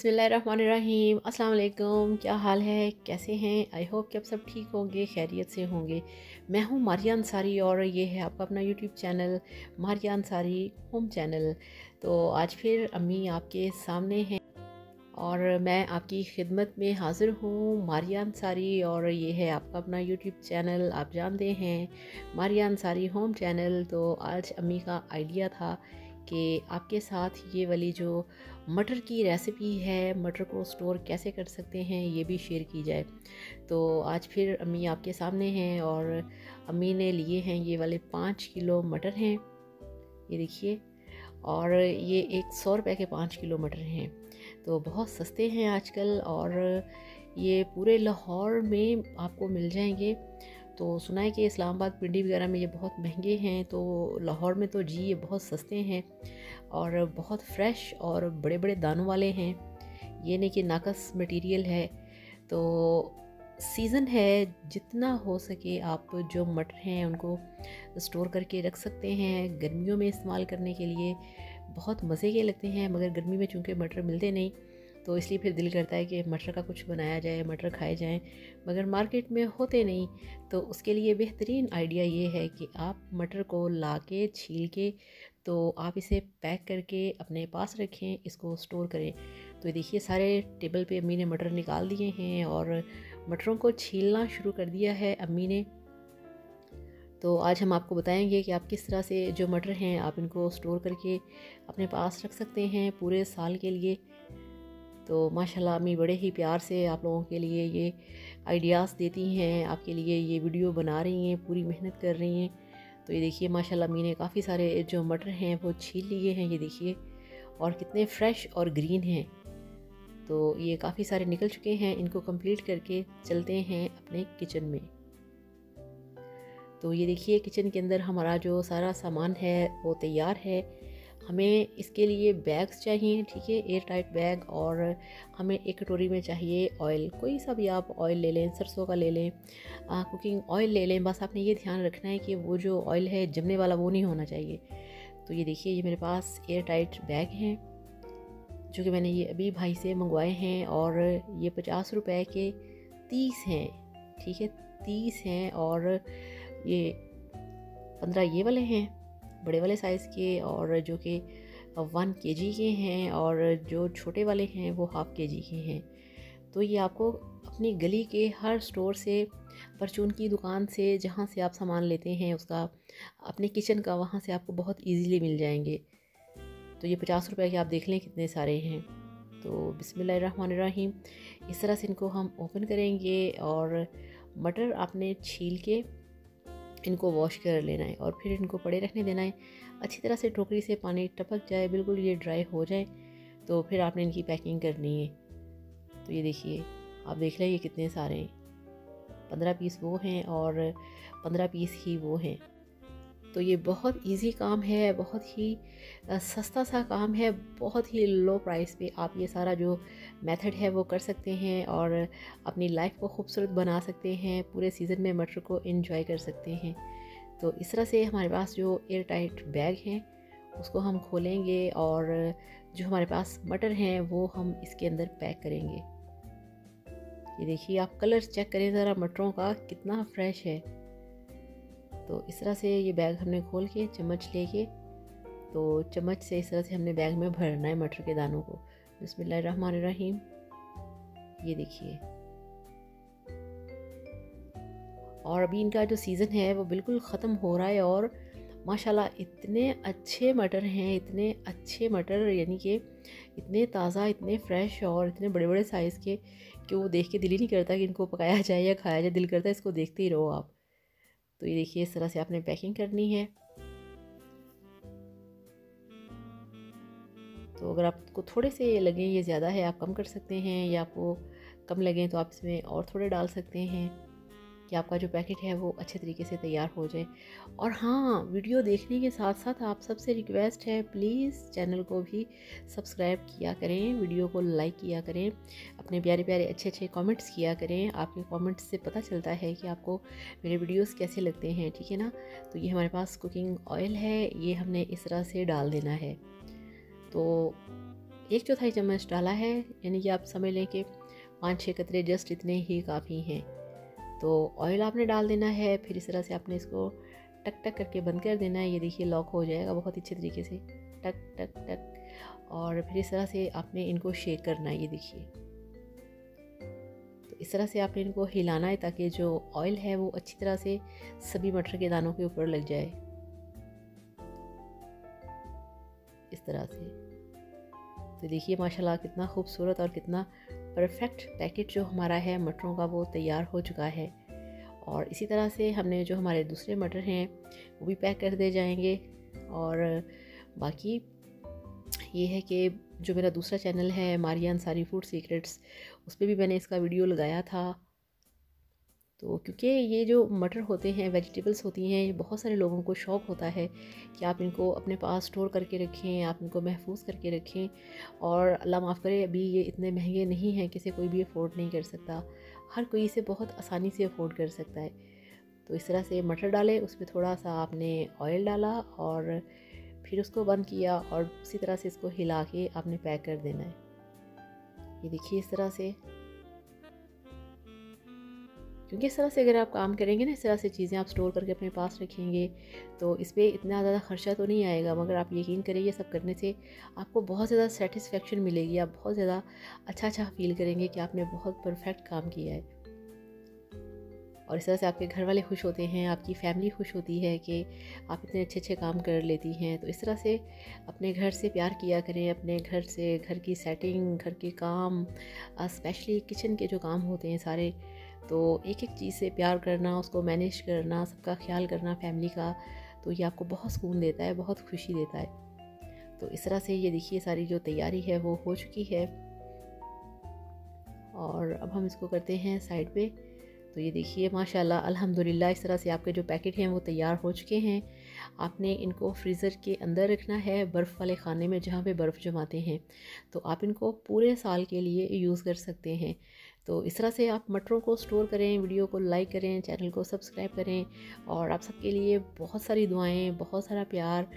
बिस्मिल्लाहिर्रहमानिर्रहीम। अस्सलाम वालेकुम। क्या हाल है, कैसे हैं? आई होप कि आप सब ठीक होंगे, खैरियत से होंगे। मैं हूँ मारिया अंसारी और ये है आपका अपना YouTube channel Maria Ansari home channel. तो आज फिर अम्मी आपके सामने हैं और मैं आपकी खिदमत में हाज़िर हूँ मारिया अंसारी, और ये है आपका अपना यूट्यूब चैनल, आप जानते हैं मारिया अंसारी होम चैनल। तो आज अम्मी का आइडिया था कि आपके साथ ये वाली जो मटर की रेसिपी है, मटर को स्टोर कैसे कर सकते हैं, ये भी शेयर की जाए। तो आज फिर अम्मी आपके सामने हैं और अम्मी ने लिए हैं ये वाले 5 किलो मटर हैं, ये देखिए। और ये एक 100 रुपये के 5 किलो मटर हैं, तो बहुत सस्ते हैं आजकल, और ये पूरे लाहौर में आपको मिल जाएंगे। तो सुना है कि इस्लामाबाद, पिंडी वगैरह में ये बहुत महंगे हैं, तो लाहौर में तो जी ये बहुत सस्ते हैं और बहुत फ्रेश और बड़े बड़े दानों वाले हैं। ये नहीं कि नाकस मटेरियल है। तो सीज़न है, जितना हो सके आप जो मटर हैं उनको स्टोर करके रख सकते हैं गर्मियों में इस्तेमाल करने के लिए। बहुत मज़े के लगते हैं, मगर गर्मी में चूँकि मटर मिलते नहीं, तो इसलिए फिर दिल करता है कि मटर का कुछ बनाया जाए, मटर खाए जाएं, मगर मार्केट में होते नहीं। तो उसके लिए बेहतरीन आइडिया ये है कि आप मटर को ला के छील के, तो आप इसे पैक करके अपने पास रखें, इसको स्टोर करें। तो ये देखिए सारे टेबल पे अम्मी ने मटर निकाल दिए हैं और मटरों को छीलना शुरू कर दिया है अम्मी ने। तो आज हम आपको बताएंगे कि आप किस तरह से जो मटर हैं आप इनको स्टोर करके अपने पास रख सकते हैं पूरे साल के लिए। तो माशाल्लाह अम्मी बड़े ही प्यार से आप लोगों के लिए ये आइडियाज़ देती हैं, आपके लिए ये वीडियो बना रही हैं, पूरी मेहनत कर रही हैं। तो ये देखिए माशाल्लाह अम्मी ने काफ़ी सारे जो मटर हैं वो छील लिए हैं, ये देखिए, और कितने फ्रेश और ग्रीन हैं। तो ये काफ़ी सारे निकल चुके हैं, इनको कंप्लीट करके चलते हैं अपने किचन में। तो ये देखिए किचन के अंदर हमारा जो सारा सामान है वो तैयार है। हमें इसके लिए बैग्स चाहिए, ठीक है, एयर टाइट बैग, और हमें एक कटोरी में चाहिए ऑयल, कोई सा भी आप ऑयल ले लें, सरसों का ले लें, कुकिंग ऑयल ले लें। बस आपने ये ध्यान रखना है कि वो जो ऑयल है जमने वाला वो नहीं होना चाहिए। तो ये देखिए ये मेरे पास एयर टाइट बैग हैं जो कि मैंने ये अभी भाई से मंगवाए हैं, और ये 50 रुपए के 30 हैं, ठीक है, 30 हैं। और ये 15 ये वाले हैं बड़े वाले साइज़ के, और जो कि 1 kg के हैं, और जो छोटे वाले हैं वो ½ kg के हैं। तो ये आपको अपनी गली के हर स्टोर से, परचून की दुकान से, जहाँ से आप सामान लेते हैं उसका, अपने किचन का, वहाँ से आपको बहुत इजीली मिल जाएंगे। तो ये 50 रुपए के आप देख लें कितने सारे हैं। तो बिस्मिल्लाहिर्रहमानिर्रहीम, इस तरह से इनको हम ओपन करेंगे, और मटर आपने छील के इनको वॉश कर लेना है और फिर इनको पड़े रखने देना है। अच्छी तरह से टोकरी से पानी टपक जाए, बिल्कुल ये ड्राई हो जाए, तो फिर आपने इनकी पैकिंग करनी है। तो ये देखिए आप देख लें ये कितने सारे हैं, 15 पीस वो हैं और 15 पीस ही वो हैं। तो ये बहुत इजी काम है, बहुत ही सस्ता सा काम है, बहुत ही लो प्राइस पे आप ये सारा जो मेथड है वो कर सकते हैं और अपनी लाइफ को खूबसूरत बना सकते हैं, पूरे सीज़न में मटर को एंजॉय कर सकते हैं। तो इस तरह से हमारे पास जो एयर टाइट बैग हैं उसको हम खोलेंगे, और जो हमारे पास मटर हैं वो हम इसके अंदर पैक करेंगे। ये देखिए आप कलर चेक करें ज़रा मटरों का, कितना फ्रेश है। तो इस तरह से ये बैग हमने खोल के चम्मच लेके, तो चम्मच से इस तरह से हमने बैग में भरना है मटर के दानों को। बिस्मिल्लाहिर्रहमानिर्रहीम, ये देखिए। और अभी इनका जो सीज़न है वो बिल्कुल ख़त्म हो रहा है, और माशाल्लाह इतने अच्छे मटर हैं, इतने अच्छे मटर, यानी कि इतने ताज़ा, इतने फ्रेश और इतने बड़े बड़े साइज़ के कि वो देख के दिल ही नहीं करता कि इनको पकाया जाए या खाया जाए, दिल करता है इसको देखते ही रहो आप। तो ये देखिए इस तरह से आपने पैकिंग करनी है। तो अगर आपको थोड़े से लगें ये ज़्यादा है आप कम कर सकते हैं, या आपको कम लगें तो आप इसमें और थोड़े डाल सकते हैं कि आपका जो पैकेट है वो अच्छे तरीके से तैयार हो जाए। और हाँ, वीडियो देखने के साथ साथ आप सबसे रिक्वेस्ट है, प्लीज़ चैनल को भी सब्सक्राइब किया करें, वीडियो को लाइक किया करें, अपने प्यारे प्यारे अच्छे अच्छे कमेंट्स किया करें। आपके कमेंट्स से पता चलता है कि आपको मेरे वीडियोस कैसे लगते हैं, ठीक है ना। तो ये हमारे पास कुकिंग ऑयल है, ये हमने इस तरह से डाल देना है। तो 1/4 चम्मच डाला है, यानी कि आप समझ लें कि 5-6 कतरे जस्ट इतने ही काफ़ी हैं। तो ऑयल आपने डाल देना है, फिर इस तरह से आपने इसको टक टक करके बंद कर देना है। ये देखिए लॉक हो जाएगा बहुत अच्छे तरीके से, टक टक टक। और फिर इस तरह से आपने इनको शेक करना है। ये देखिए, तो इस तरह से आपने इनको हिलाना है ताकि जो ऑयल है वो अच्छी तरह से सभी मटर के दानों के ऊपर लग जाए, इस तरह से। तो देखिए माशाल्लाह कितना खूबसूरत और कितना परफेक्ट पैकेट जो हमारा है मटरों का वो तैयार हो चुका है। और इसी तरह से हमने जो हमारे दूसरे मटर हैं वो भी पैक कर दिए जाएंगे। और बाकी ये है कि जो मेरा दूसरा चैनल है मारिया अंसारी फूड सीक्रेट्स, उस पर भी मैंने इसका वीडियो लगाया था। तो क्योंकि ये जो मटर होते हैं, वेजिटेबल्स होती हैं, ये बहुत सारे लोगों को शौक़ होता है कि आप इनको अपने पास स्टोर करके रखें, आप इनको महफूज करके रखें। और अल्लाह माफ़ करे, अभी ये इतने महंगे नहीं हैं कि इसे कोई भी अफोर्ड नहीं कर सकता, हर कोई इसे बहुत आसानी से अफोर्ड कर सकता है। तो इस तरह से मटर डाले, उसमें थोड़ा सा आपने ऑयल डाला और फिर उसको बंद किया और उसी तरह से इसको हिला के आपने पैक कर देना है। ये देखिए इस तरह से, क्योंकि इस तरह से अगर आप काम करेंगे ना, इस तरह से चीज़ें आप स्टोर करके अपने पास रखेंगे तो इस पर इतना ज़्यादा खर्चा तो नहीं आएगा, मगर आप यकीन करें ये सब करने से आपको बहुत ज़्यादा सेटिस्फेक्शन मिलेगी। आप बहुत ज़्यादा अच्छा फील करेंगे कि आपने बहुत परफेक्ट काम किया है। और इस तरह से आपके घर वाले खुश होते हैं, आपकी फैमिली खुश होती है कि आप इतने अच्छे काम कर लेती हैं। तो इस तरह से अपने घर से प्यार किया करें, अपने घर से, घर की सेटिंग, घर के काम, स्पेशली किचन के जो काम होते हैं सारे, तो एक एक चीज़ से प्यार करना, उसको मैनेज करना, सबका ख्याल करना फैमिली का, तो ये आपको बहुत सुकून देता है, बहुत खुशी देता है। तो इस तरह से ये देखिए सारी जो तैयारी है वो हो चुकी है। और अब हम इसको करते हैं साइड पे। तो ये देखिए माशाल्लाह अल्हम्दुलिल्लाह, इस तरह से आपके जो पैकेट हैं वो तैयार हो चुके हैं। आपने इनको फ्रीज़र के अंदर रखना है, बर्फ़ वाले ख़ाने में जहाँ पे बर्फ़ जमाते हैं। तो आप इनको पूरे साल के लिए यूज़ कर सकते हैं। तो इस तरह से आप मटरों को स्टोर करें। वीडियो को लाइक करें, चैनल को सब्सक्राइब करें। और आप सबके लिए बहुत सारी दुआएं, बहुत सारा प्यार।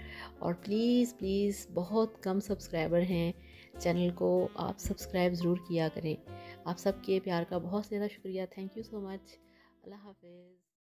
और प्लीज़ प्लीज़, बहुत कम सब्सक्राइबर हैं, चैनल को आप सब्सक्राइब ज़रूर किया करें। आप सबके प्यार का बहुत ज़्यादा शुक्रिया। Thank you so much. अल्लाह हाफ़िज़।